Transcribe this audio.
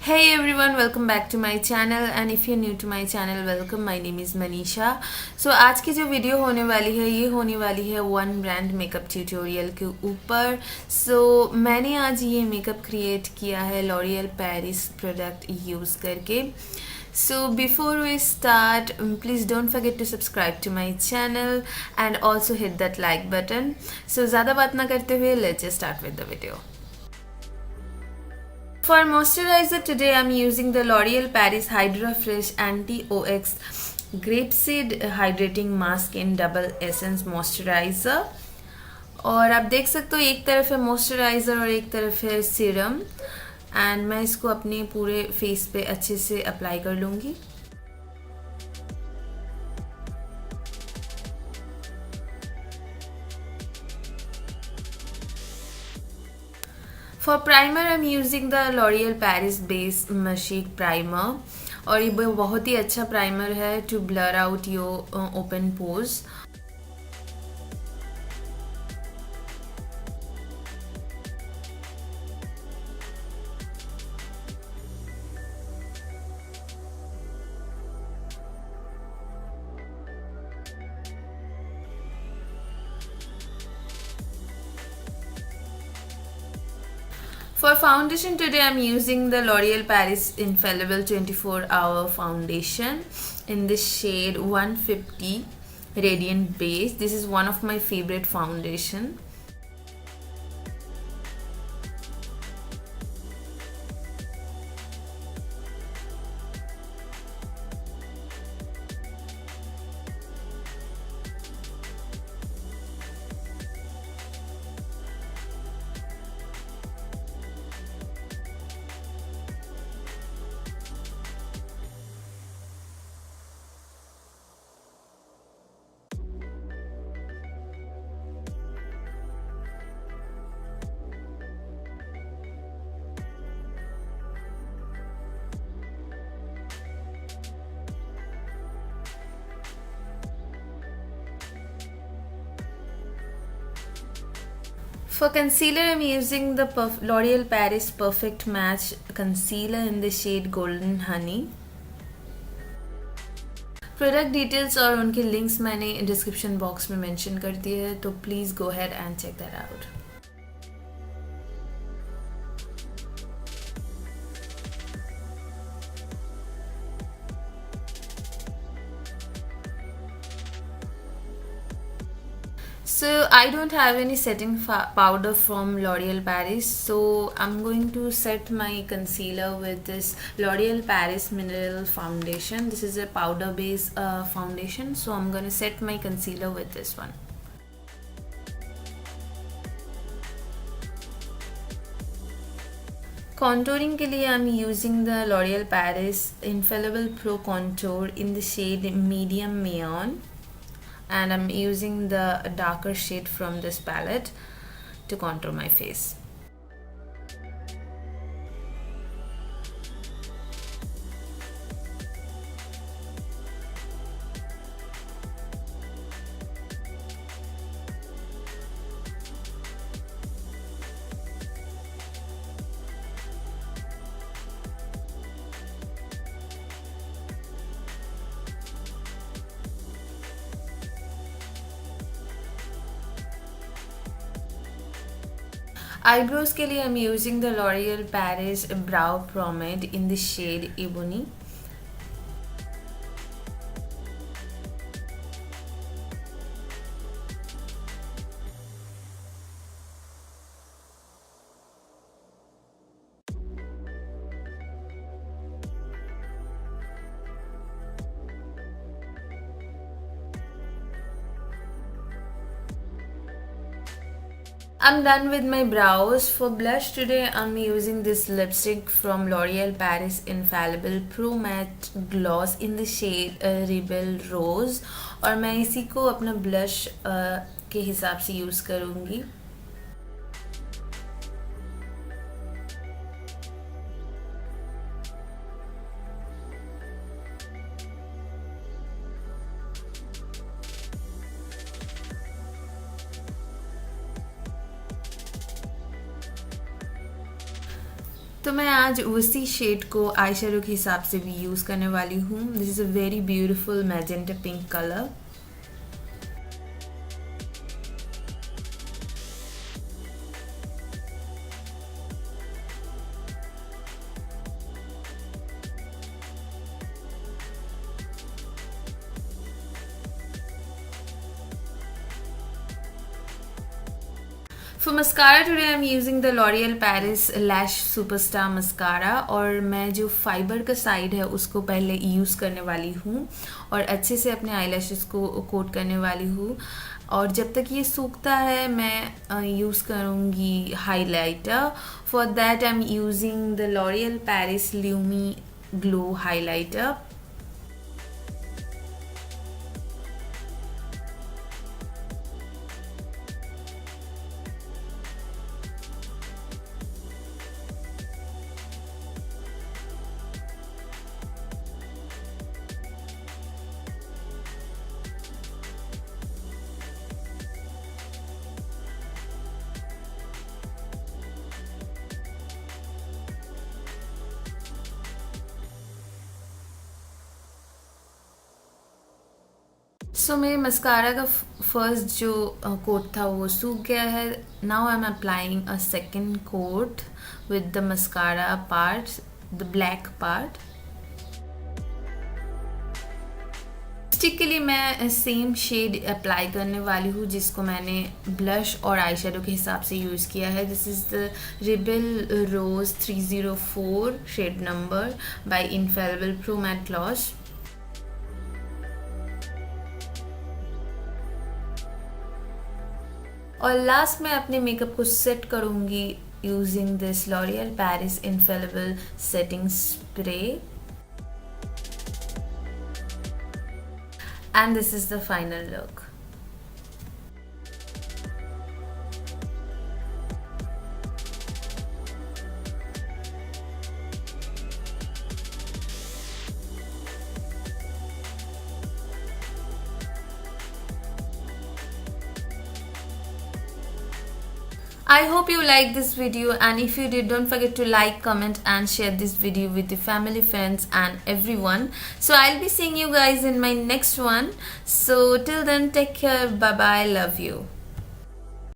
Hey everyone, welcome back to my channel and if you're new to my channel, welcome. My name is Manisha. So आज की जो video होने वाली है ये होने वाली है वन ब्रांड मेकअप ट्यूटोरियल के ऊपर. मैंने आज ये मेकअप क्रिएट किया है लॉरियल पेरिस प्रोडक्ट यूज़ करके. So before we start, please don't forget to subscribe to my channel and also hit that like button. So ज़्यादा बात ना करते हुए let's just start with the video. For moisturizer today I'm using the L'Oreal Paris Hydra Fresh Anti-OX Grape Seed Hydrating Mask in Double Essence Moisturizer. और आप देख सकते हो एक तरफ है मॉइस्चराइज़र और एक तरफ है सीरम एंड मैं इसको अपने पूरे फेस पे अच्छे से अप्लाई कर लूँगी. For primer I'm using the L'Oreal Paris Base Magique Primer और ये बहुत ही अच्छा प्राइमर है to blur out your open pores. For foundation today I'm using the L'Oreal Paris Infallible 24-hour foundation in the shade 150 Radiant Base. This is one of my favorite foundation. For concealer, I'm using the L'Oreal Paris Perfect Match Concealer in the shade Golden Honey. Product details और उनके links मैंने description box में mention कर दिए हैं तो please go ahead and check that out. So I don't have any setting powder from L'Oreal Paris, so I'm going to set my concealer with this L'Oreal Paris Mineral Foundation. This is a powder based foundation, so I'm going to set my concealer with this one. Contouring के लिए I'm using the L'Oreal Paris Infallible Pro Contour in the shade Medium Neon. And I'm using the darker shade from this palette to contour my face. Eyebrows के लिए I'm using the L'Oreal Paris Brow Pomade in the shade Ebony. I'm done with my brows. For blush today I'm using this lipstick from L'Oreal Paris Infallible Pro Matte Gloss in the shade Rebel Rose और मैं इसी को अपना blush के हिसाब से use करूँगी. तो मैं आज उसी शेड को आई शेडो के हिसाब से भी यूज़ करने वाली हूँ. This is a very beautiful magenta pink colour. For mascara today I'm using the L'Oreal Paris Lash Superstar Mascara और मैं जो फाइबर का साइड है उसको पहले यूज़ करने वाली हूँ और अच्छे से अपने आईलैशेस को कोट करने वाली हूँ. और जब तक ये सूखता है मैं यूज़ करूँगी highlighter. For that I am using the L'Oreal Paris Lumi Glow Highlighter. सो मेरे मस्कारा का फर्स्ट जो कोट था वो सूख गया है. Now I am applying a second coat with the mascara part, the black part. Lipstick के लिए मैं सेम शेड अप्लाई करने वाली हूँ जिसको मैंने ब्लश और आई शेडो के हिसाब से यूज़ किया है. This is the Rebel Rose 304 shade number by Infallible Pro Matte Gloss. और लास्ट में अपने मेकअप को सेट करूँगी using this L'Oreal Paris Infallible setting spray. And this is the final look. I hope you liked this video, and if you did, don't forget to like, comment and share this video with your family, friends and everyone. So I'll be seeing you guys in my next one. So till then, take care, bye bye, love you.